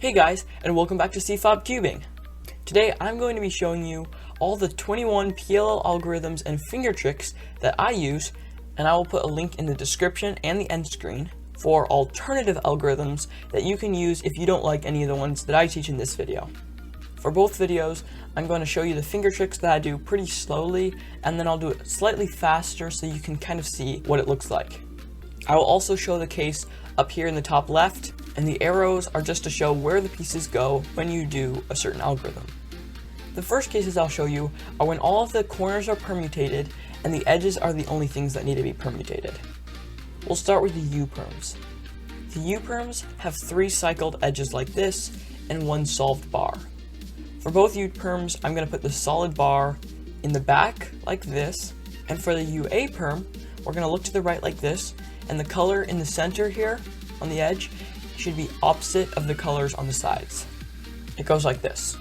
Hey guys, and welcome back to Cfop Cubing. Today I'm going to be showing you all the 21 PLL algorithms and Fingertricks that I use, and I will put a link in the description and the end screen for alternative algorithms that you can use if you don't like any of the ones that I teach in this video. For both videos, I'm going to show you the Fingertricks that I do pretty slowly, and then I'll do it slightly faster so you can kind of see what it looks like. I will also show the case up here in the top left, and the arrows are just to show where the pieces go when you do a certain algorithm. The first cases I'll show you are when all of the corners are permutated and the edges are the only things that need to be permutated. We'll start with the U-Perms. The U-Perms have 3 cycled edges like this and 1 solved bar. For both U-Perms, I'm going to put the solid bar in the back like this, and for the UA-Perm, we're going to look to the right like this, and the color in the center here on the edge should be opposite of the colors on the sides. It goes like this.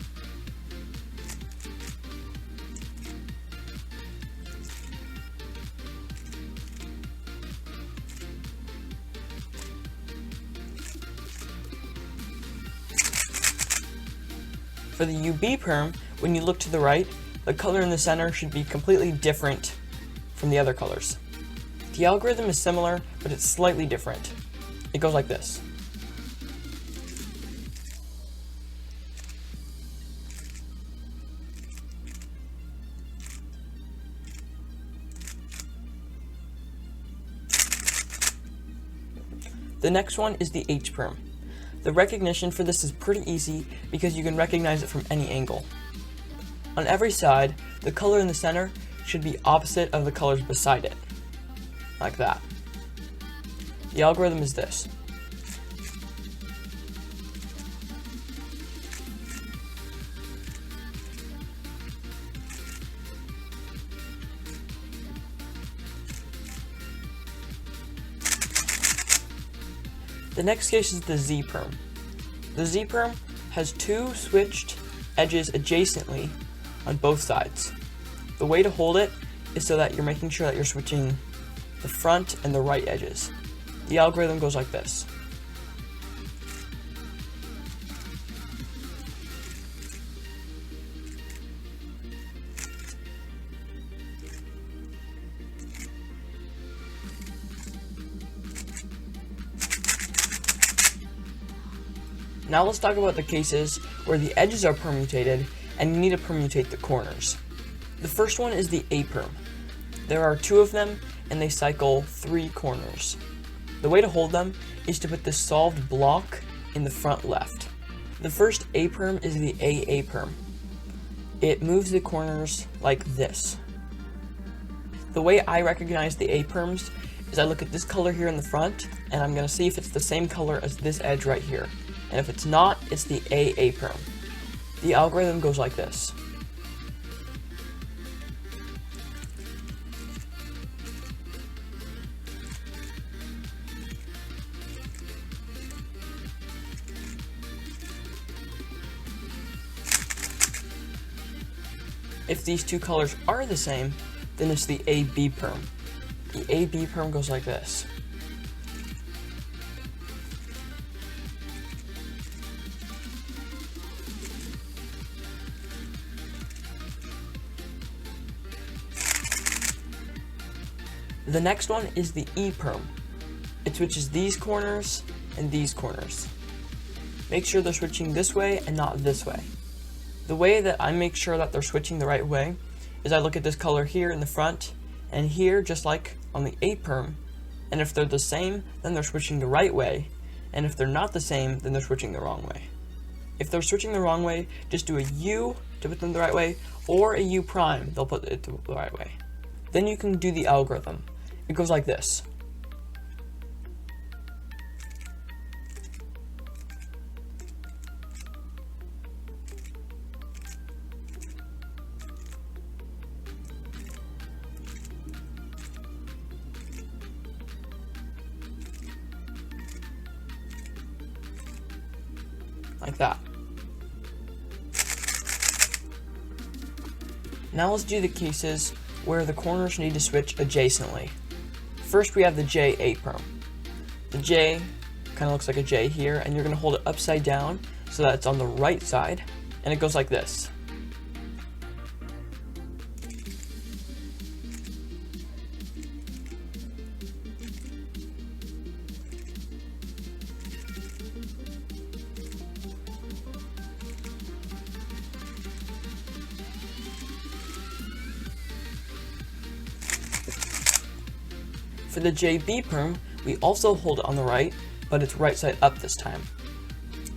For the UB perm, when you look to the right, the color in the center should be completely different from the other colors. The algorithm is similar, but it's slightly different. It goes like this. The next one is the H-perm. The recognition for this is pretty easy because you can recognize it from any angle. On every side, the color in the center should be opposite of the colors beside it, like that. The algorithm is this. The next case is the Z-perm. The Z-perm has 2 switched edges adjacently on both sides. The way to hold it is so that you're making sure that you're switching the front and the right edges. The algorithm goes like this. Now let's talk about the cases where the edges are permutated and you need to permutate the corners. The first one is the A-perm. There are 2 of them and they cycle 3 corners. The way to hold them is to put the solved block in the front left. The first A-perm is the AA-perm. It moves the corners like this. The way I recognize the A-perms is I look at this color here in the front and I'm going to see if it's the same color as this edge right here. And if it's not, it's the AA-perm. The algorithm goes like this. If these 2 colors are the same, then it's the AB-perm. The AB-perm goes like this. The next one is the E-perm. It switches these corners and these corners. Make sure they're switching this way and not this way. The way that I make sure that they're switching the right way is I look at this color here in the front and here, just like on the A-perm, and if they're the same, then they're switching the right way, and if they're not the same, then they're switching the wrong way. If they're switching the wrong way, just do a U to put them the right way, or a U prime, they'll put it the right way. Then you can do the algorithm. It goes like this. Like that. Now let's do the cases where the corners need to switch adjacently. First we have the J8 perm. The J kind of looks like a J here, and you're going to hold it upside down so that it's on the right side, and it goes like this. For the JB perm, we also hold it on the right, but it's right side up this time.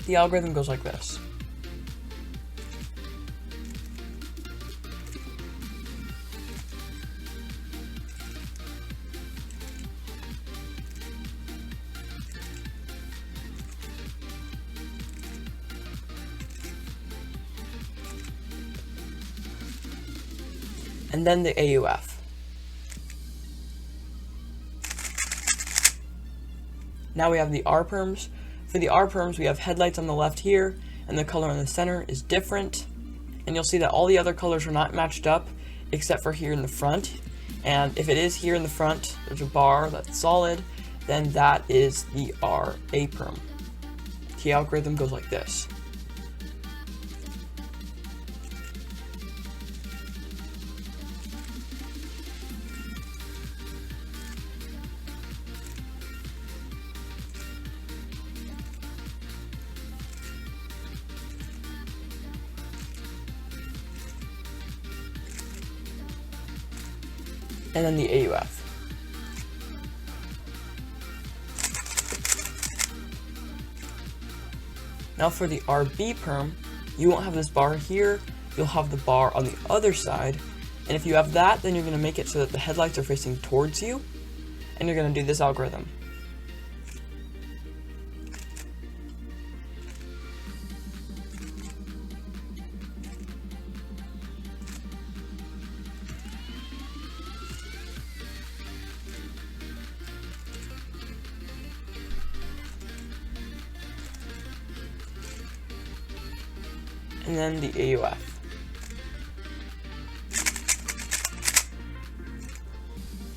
The algorithm goes like this. And then the AUF. Now we have the R perms. For the R perms, we have headlights on the left here, and the color in the center is different. And you'll see that all the other colors are not matched up, except for here in the front. And if it is here in the front, there's a bar that's solid, then that is the RA perm. The algorithm goes like this. And then the AUF. Now for the RB perm, you won't have this bar here, you'll have the bar on the other side, and if you have that, then you're going to make it so that the headlights are facing towards you, and you're going to do this algorithm. And then the AUF.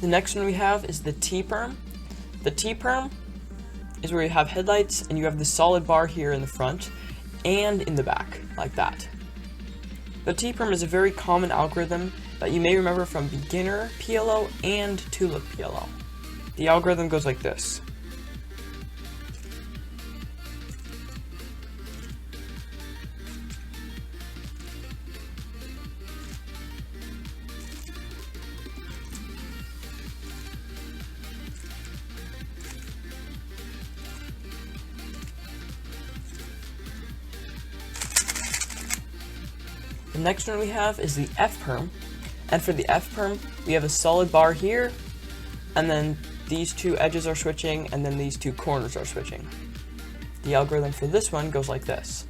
The next one we have is the T perm. The T perm is where you have headlights and you have the solid bar here in the front and in the back, like that. The T perm is a very common algorithm that you may remember from beginner PLL and 2-look PLL. The algorithm goes like this. The next one we have is the F perm, and for the F perm, we have a solid bar here, and then these two edges are switching, and then these two corners are switching. The algorithm for this one goes like this.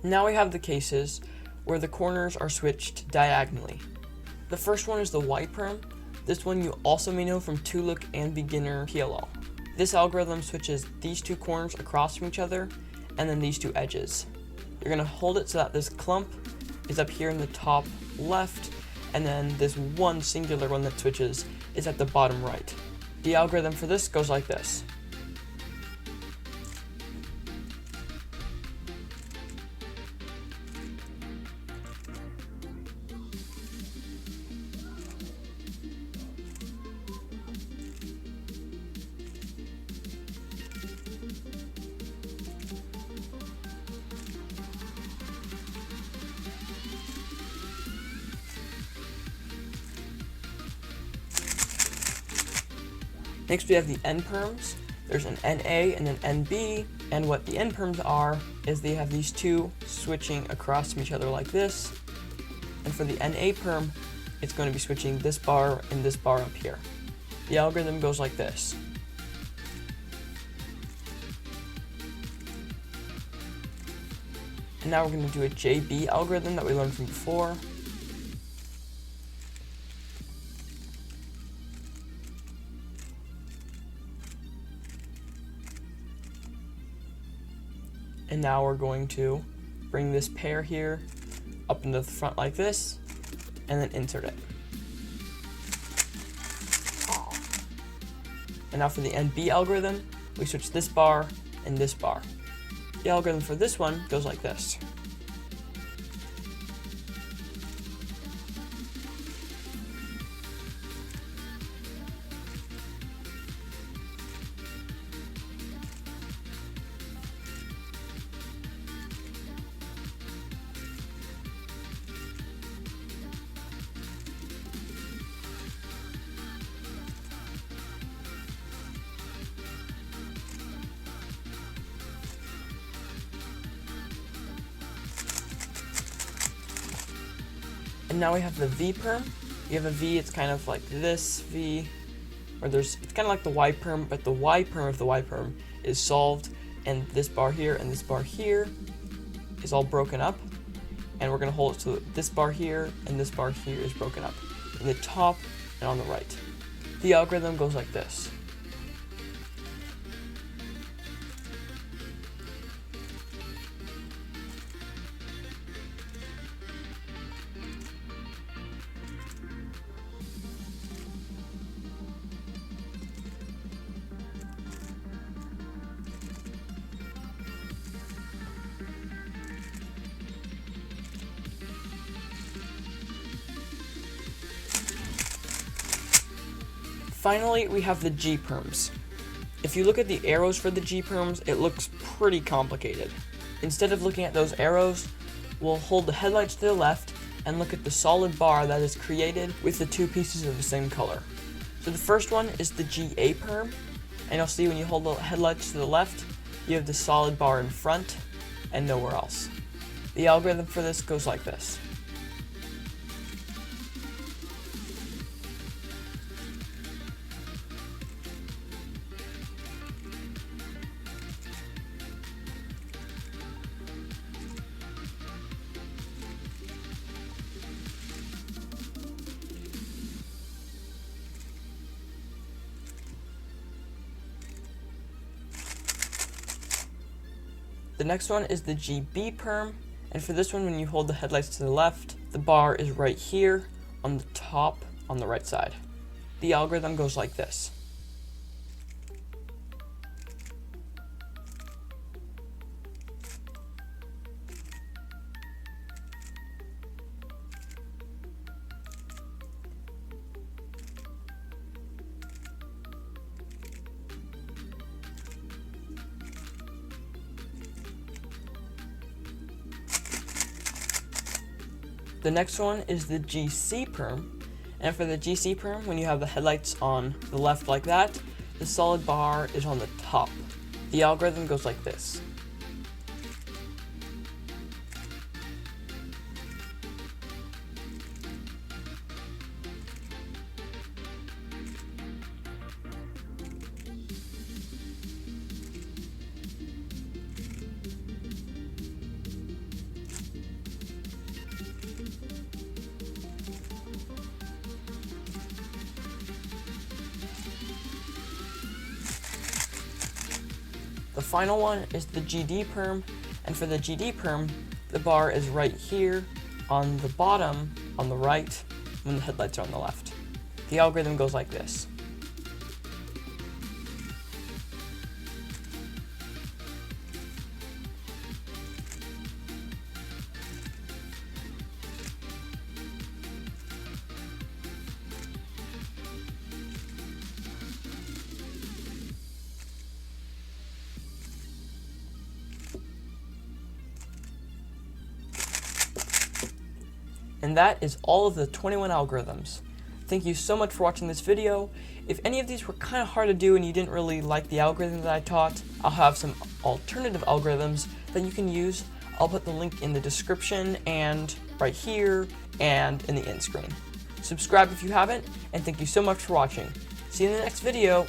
Now we have the cases where the corners are switched diagonally. The first one is the Y perm. This one you also may know from 2-look and beginner PLL. This algorithm switches these two corners across from each other and then these two edges. You're going to hold it so that this clump is up here in the top left, and then this one singular one that switches is at the bottom right. The algorithm for this goes like this. Next we have the N perms. There's an NA and an NB, and what the N perms are is they have these two switching across from each other like this, and for the NA perm, it's going to be switching this bar and this bar up here. The algorithm goes like this. And now we're going to do a JB algorithm that we learned from before. And now we're going to bring this pair here up into the front like this, and then insert it. And now for the NB algorithm, we switch this bar and this bar. The algorithm for this one goes like this. And now we have the V perm. You have a V, it's kind of like this V, or it's kind of like the Y perm, but the Y perm of the Y perm is solved, and this bar here and this bar here is all broken up, and we're going to hold it so this bar here and this bar here is broken up in the top and on the right. The algorithm goes like this. Finally, we have the G perms. If you look at the arrows for the G perms, it looks pretty complicated. Instead of looking at those arrows, we'll hold the headlights to the left and look at the solid bar that is created with the two pieces of the same color. So the first one is the GA perm, and you'll see when you hold the headlights to the left, you have the solid bar in front and nowhere else. The algorithm for this goes like this. The next one is the GB perm, and for this one, when you hold the headlights to the left, the bar is right here on the top on the right side. The algorithm goes like this. The next one is the GC perm, and for the GC perm, when you have the headlights on the left like that, the solid bar is on the top. The algorithm goes like this. The final one is the GD perm, and for the GD perm, the bar is right here on the bottom on the right when the headlights are on the left. The algorithm goes like this. And that is all of the 21 algorithms. Thank you so much for watching this video. If any of these were kind of hard to do and you didn't really like the algorithm that I taught, I'll have some alternative algorithms that you can use. I'll put the link in the description and right here and in the end screen. Subscribe if you haven't, and thank you so much for watching. See you in the next video.